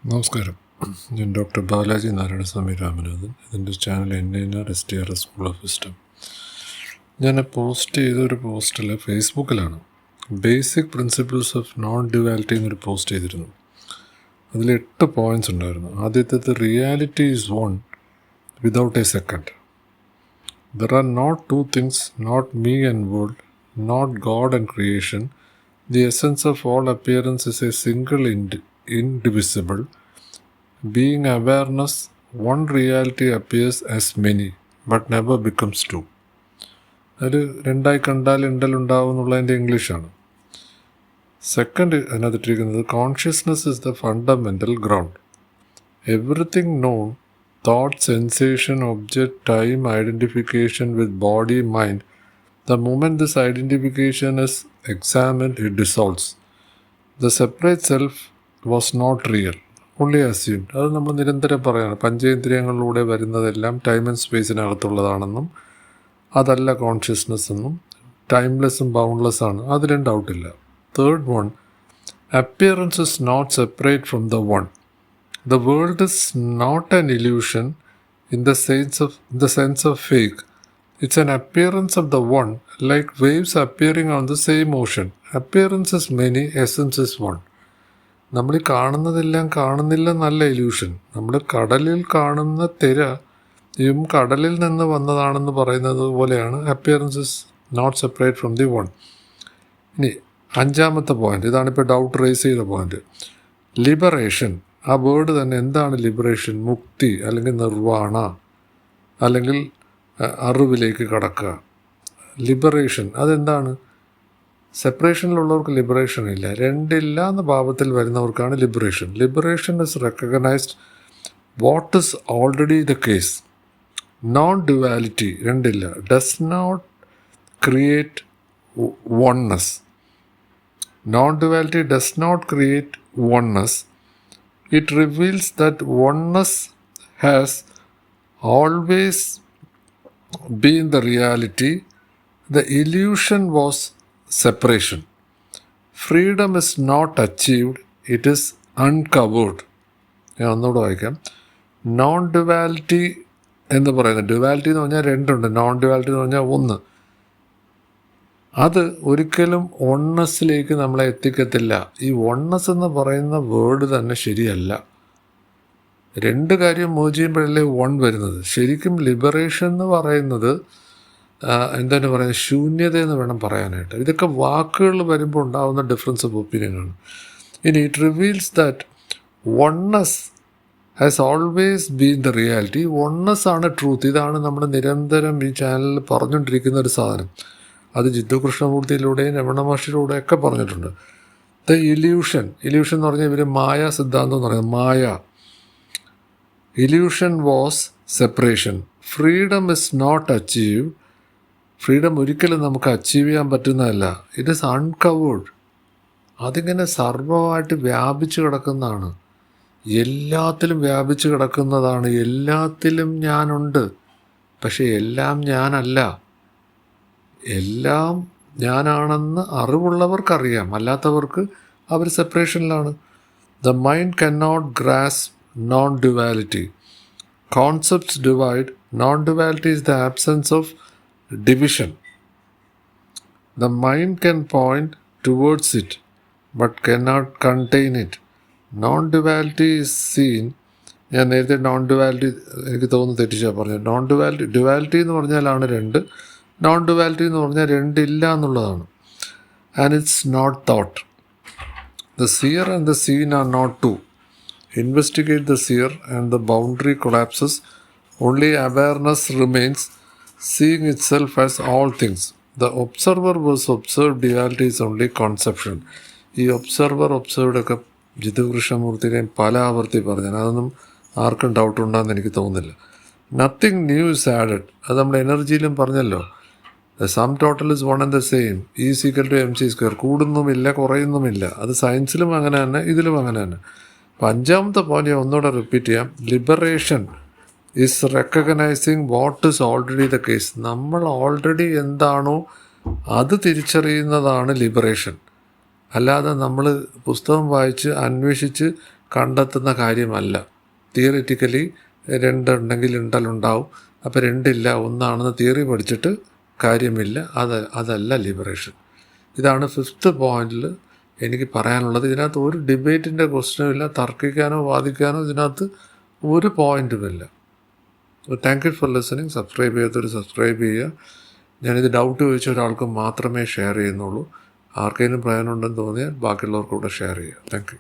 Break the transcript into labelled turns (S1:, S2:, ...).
S1: നമസ്കാരം. ഞാൻ ഡോക്ടർ ബാലാജി നാരായണസ്വാമി രാമനാഥൻ. ഇതിൻ്റെ channel NNR-STRS school of wisdom. ഞാൻ പോസ്റ്റ് ചെയ്തൊരു പോസ്റ്റിൽ ഫേസ്ബുക്കിലാണ് basic principles of non duality എന്നൊരു പോസ്റ്റ് ചെയ്തിരുന്നു. അതിൽ 8 പോയിൻറ്റ്സ് ഉണ്ടായിരുന്നു. ആദ്യത്തേത്, reality is one without a second. There are not two things, not me and world, not God and creation. The essence of all appearance is a single indivisible being awareness. One reality appears as many but never becomes two. അതിൽ രണ്ടായി കണ്ടാൽ ഉണ്ടലുണ്ടാവും എന്നുള്ളതിൻ്റെ ഇംഗ്ലീഷാണ്. Second അതിനകത്തിട്ടിരിക്കുന്നത്, consciousness is the fundamental ground. Everything known, thought, sensation, object, time, identification with body, mind, the moment this identification is examined, it dissolves. The separate self was not real, only assumed. അത് നമ്മൾ നിരന്തരം പറയാണ്. പഞ്ചേന്ദ്രിയങ്ങളിലൂടെ വരുന്നതെല്ലാം time and സ്പേസിനകത്തുള്ളതാണെന്നും അതല്ല consciousness എന്നും ടൈംലെസ്സും boundless ആണ്, അതിലും ഡൗട്ടില്ല. Third one, appearance is not separate from the one. The world is not an illusion in the sense of fake. It's an appearance of the one, like waves appearing on the same ocean. Appearance is many, essence is one. നമ്മൾ ഈ കാണുന്നതെല്ലാം കാണുന്നില്ല എന്നല്ല illusion. നമ്മൾ കടലിൽ കാണുന്ന തിരയും കടലിൽ നിന്ന് വന്നതാണെന്ന് പറയുന്നത് പോലെയാണ് appearance is not separate from the one. ഇനി 5ാമത്തെ പോയിന്റ്, ഇതാണിപ്പോൾ ഡൗട്ട് റേസ് ചെയ്ത പോയിന്റ്, ലിബറേഷൻ. ആ വേർഡ് തന്നെ എന്താണ് ലിബറേഷൻ? മുക്തി, അല്ലെങ്കിൽ നിർവാണ, അല്ലെങ്കിൽ അറിവിലേക്ക് കടക്കുക. ലിബറേഷൻ അതെന്താണ്? സെപ്പറേഷനിലുള്ളവർക്ക് ലിബറേഷൻ ഇല്ല. രണ്ടില്ല എന്ന ഭാവത്തിൽ വരുന്നവർക്കാണ് liberation. Liberation is recognised what is already the case. Non duality, രണ്ടില്ല, does not create oneness. Non duality does not create oneness. It reveals that oneness has always been the reality. The illusion was separation. Freedom is not achieved, it is uncovered. ഞാൻ ഒന്നുകൂടെ വായിക്കാം. Non duality എന്ന് പറയുന്നത്, duality എന്ന് പറഞ്ഞാൽ രണ്ടുണ്ട്, non duality എന്ന് പറഞ്ഞാൽ ഒന്ന്. അത് ഒരിക്കലും വൺനെസ്സിലേക്ക് നമ്മളെ എത്തിക്കത്തില്ല. ഈ വൺനെസ് എന്ന് പറയുന്ന വേർഡ് തന്നെ ശരിയല്ല. രണ്ട് കാര്യം മൂവ് ചെയ്യുമ്പോഴല്ലേ വൺ വരുന്നത്. ശരിക്കും ലിബറേഷൻ എന്ന് പറയുന്നത് എന്താണ് പറയുന്നത്, ശൂന്യത എന്ന് വേണം പറയാനായിട്ട്. ഇതൊക്കെ വാക്കുകൾ വരുമ്പോൾ ഉണ്ടാകുന്ന ഡിഫറൻസ് ഓഫ് ഒപ്പീനിയനാണ്. ഇനി it reveals that oneness has always been the reality. Oneness ആണ് ട്രൂത്ത്. ഇതാണ് നമ്മൾ നിരന്തരം ഈ ചാനലിൽ പറഞ്ഞുകൊണ്ടിരിക്കുന്ന ഒരു സാധനം. അത് ജിത്തു കൃഷ്ണമൂർത്തിയിലൂടെയും രമണ മഹർഷിയിലൂടെയും ഒക്കെ പറഞ്ഞിട്ടുണ്ട്. ദ ഇല്യൂഷൻ എന്ന് പറഞ്ഞാൽ ഇവർ മായ സിദ്ധാന്തം എന്ന് പറയുന്നത്, maya. Illusion was separation. Freedom is not achieved. Freedom ഒരിക്കലും നമുക്ക് അച്ചീവ് ചെയ്യാൻ പറ്റുന്നതല്ല. It is uncovered. അതിങ്ങനെ സർവമായിട്ട് വ്യാപിച്ചു കിടക്കുന്നതാണ്, എല്ലാത്തിലും വ്യാപിച്ചു കിടക്കുന്നതാണ്. എല്ലാത്തിലും ഞാനുണ്ട്, പക്ഷേ എല്ലാം ഞാനല്ല. എല്ലാം ഞാനാണെന്ന് അറിവുള്ളവർക്കറിയാം, അല്ലാത്തവർക്ക് അവർ സെപ്പറേഷനിലാണ്. The mind can not grasp non-duality. Concepts divide. Non-duality is the absence of division. The mind can point towards it but cannot contain it. Non-duality is seen. ഞാൻ നേരത്തെ non-duality എനിക്ക് തോന്നുന്നു തെറ്റിച്ചാൽ പറഞ്ഞത്. ഡ്യുവാലിറ്റി എന്ന് പറഞ്ഞാലാണ് രണ്ട്, നോൺ ഡ്യുവാലിറ്റി എന്ന് പറഞ്ഞാൽ രണ്ടില്ല എന്നുള്ളതാണ്. And it's not thought. The seer and the seen are not two. Investigate the seer and the boundary collapses. Only awareness remains, seeing itself as all things. The observer was observed. Duality is only conception. ഈ observer ഒക്കെ ജിത്തു കൃഷ്ണമൂർത്തിയുടെയും പല ആവർത്തി പറഞ്ഞു. അതൊന്നും ആർക്കും doubt ഉണ്ടാകുമെന്ന് എനിക്ക് തോന്നുന്നില്ല. Nothing new is added. അത് നമ്മുടെ എനർജിയിലും പറഞ്ഞല്ലോ. The sum total is one and the same. Is equal to mc². കൂടുന്നുമില്ല, കുറയുന്നുമില്ല. അത് സയൻസിലും അങ്ങനെ തന്നെ, ഇതിലും അങ്ങനെ തന്നെ. 5ാമത്തെ പോയിന്റ് ഞാൻ ഒന്നുകൂടെ റിപ്പീറ്റ് ചെയ്യാം. Liberation is recognising what is already the case. നമ്മൾ ഓൾറെഡി എന്താണോ അത് തിരിച്ചറിയുന്നതാണ് ലിബറേഷൻ. അല്ലാതെ നമ്മൾ പുസ്തകം വായിച്ച് അന്വേഷിച്ച് കണ്ടെത്തുന്ന കാര്യമല്ല. തിയറിറ്റിക്കലി 2 ഉണ്ടെങ്കിൽ ഉണ്ടാവും. അപ്പോൾ 2 ഇല്ല 1 ആണെന്ന് തിയറി പഠിച്ചിട്ട് കാര്യമില്ല. അതല്ല ലിബറേഷൻ. ഇതാണ് 5th പോയിന്റിൽ എനിക്ക് പറയാനുള്ളത്. ഇതിനകത്ത് ഒരു ഡിബേറ്റിൻ്റെ ക്വസ്റ്റ്യനും ഇല്ല, തർക്കിക്കാനോ വാദിക്കാനോ ഇതിനകത്ത് ഒരു പോയിൻറ്റുമില്ല. Thank you for listening. Subscribe ചെയ്യാത്തവർ സബ്സ്ക്രൈബ് ചെയ്യുക. ഞാനിത് ഡൗട്ട് ചോദിച്ച ഒരാൾക്ക് മാത്രമേ ഷെയർ ചെയ്യുന്നുള്ളൂ. ആർക്കെങ്കിലും പ്രയോജനം ഉണ്ടെന്ന് തോന്നിയാൽ ബാക്കിയുള്ളവർക്ക് കൂടെ ഷെയർ ചെയ്യുക. Thank you.